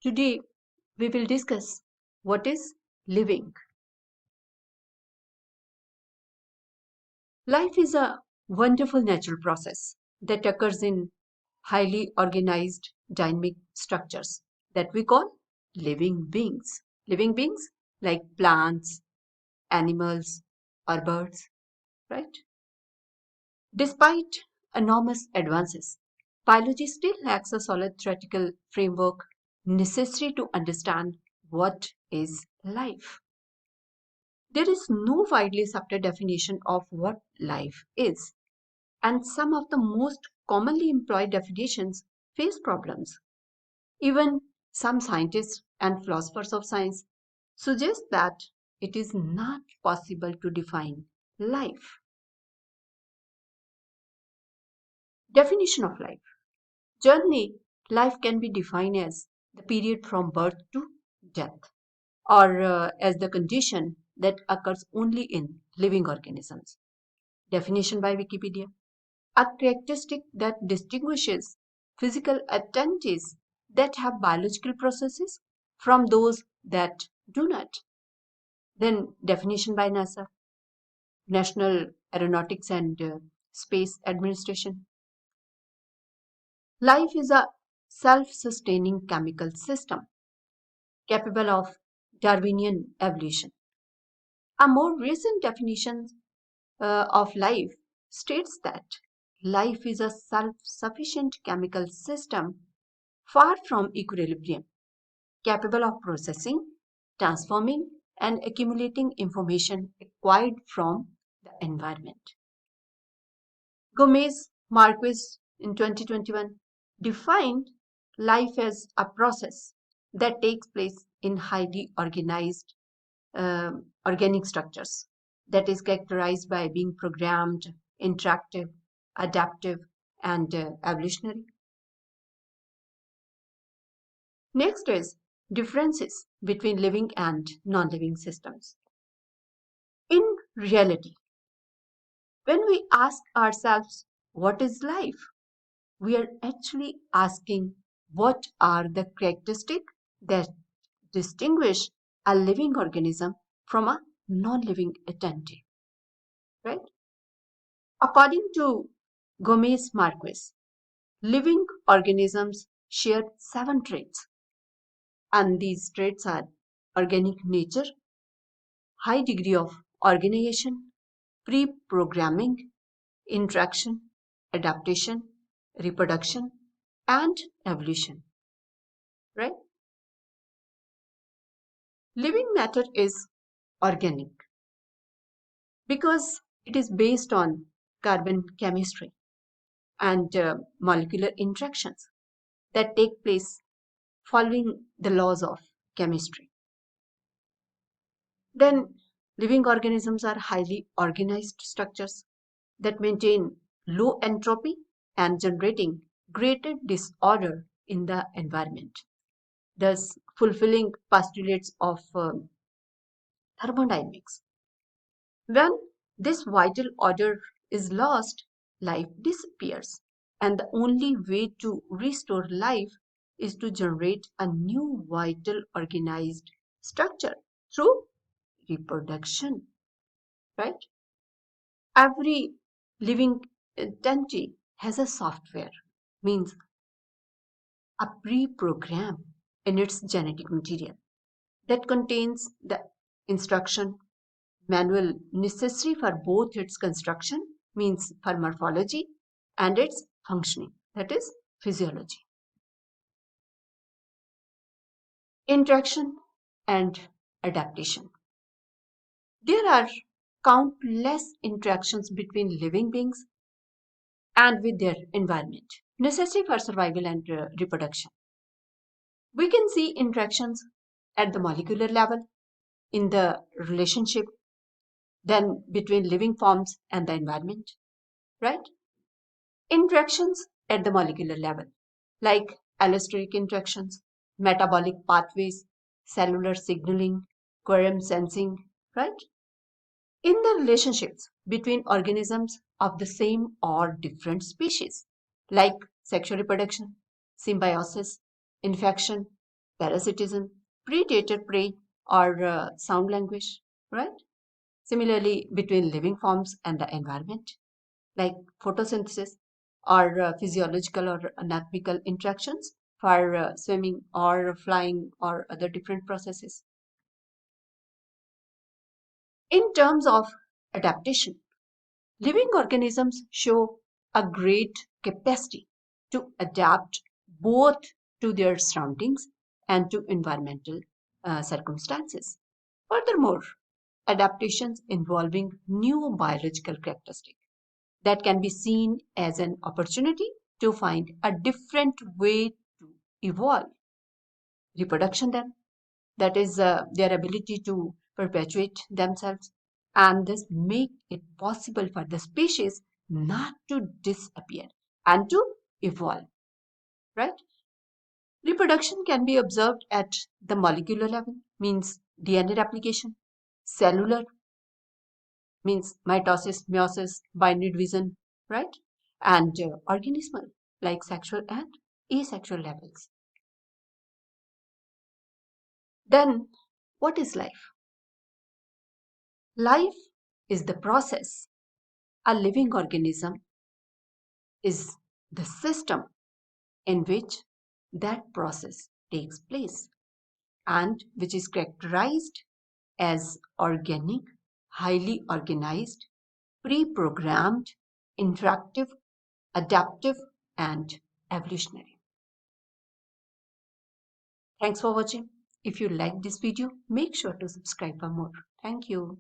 Today, we will discuss what is living. Life is a wonderful natural process that occurs in highly organized dynamic structures that we call living beings. Living beings like plants, animals, or birds, right? Despite enormous advances, biology still lacks a solid theoretical framework necessary to understand what is life. There is no widely accepted definition of what life is, and some of the most commonly employed definitions face problems. Even some scientists and philosophers of science suggest that it is not possible to define life. Definition of life. Generally, life can be defined as the period from birth to death, or as the condition that occurs only in living organisms. Definition by Wikipedia. A characteristic that distinguishes physical entities that have biological processes from those that do not. Then, definition by NASA, National Aeronautics and Space Administration. Life is a self sustaining chemical system capable of Darwinian evolution. A more recent definition of life states that life is a self sufficient chemical system far from equilibrium, capable of processing, transforming, and accumulating information acquired from the environment. Gomez Marquez in 2021 defined life as a process that takes place in highly organized organic structures that is characterized by being programmed, interactive, adaptive, and evolutionary. Next is differences between living and non-living systems. In reality, when we ask ourselves what is life, we are actually asking what are the characteristics that distinguish a living organism from a non-living entity, right? According to Gomez Marquez, living organisms share seven traits, and these traits are organic nature, high degree of organization, pre-programming, interaction, adaptation, reproduction, and evolution, right? Living matter is organic because it is based on carbon chemistry and molecular interactions that take place following the laws of chemistry. Then, living organisms are highly organized structures that maintain low entropy and generating greater disorder in the environment, thus fulfilling postulates of thermodynamics. When this vital order is lost, life disappears, and the only way to restore life is to generate a new vital organized structure through reproduction, right? Every living entity has a software, means a pre-program in its genetic material that contains the instruction manual necessary for both its construction, means for morphology, and its functioning, that is physiology. Interaction and adaptation. There are countless interactions between living beings and with their environment, necessary for survival and reproduction. We can see interactions at the molecular level in the relationship then between living forms and the environment, right? Interactions at the molecular level, like allosteric interactions, metabolic pathways, cellular signaling, quorum sensing, right? In the relationships between organisms of the same or different species, like sexual reproduction, symbiosis, infection, parasitism, predator prey, or sound language, right? Similarly, between living forms and the environment, like photosynthesis or physiological or anatomical interactions for swimming or flying or other different processes. In terms of adaptation, living organisms show a great capacity to adapt both to their surroundings and to environmental circumstances. Furthermore, adaptations involving new biological characteristics that can be seen as an opportunity to find a different way to evolve. Reproduction, then, that is their ability to perpetuate themselves, and this make it possible for the species not to disappear and to evolve, right? Reproduction can be observed at the molecular level, means DNA replication, cellular, means mitosis, meiosis, binary division, right? And organismal, like sexual and asexual levels. Then, what is life? Life is the process. A living organism is the system in which that process takes place and which is characterized as organic, highly organized, pre-programmed, interactive, adaptive, and evolutionary. Thanks for watching. If you liked this video, make sure to subscribe for more. Thank you.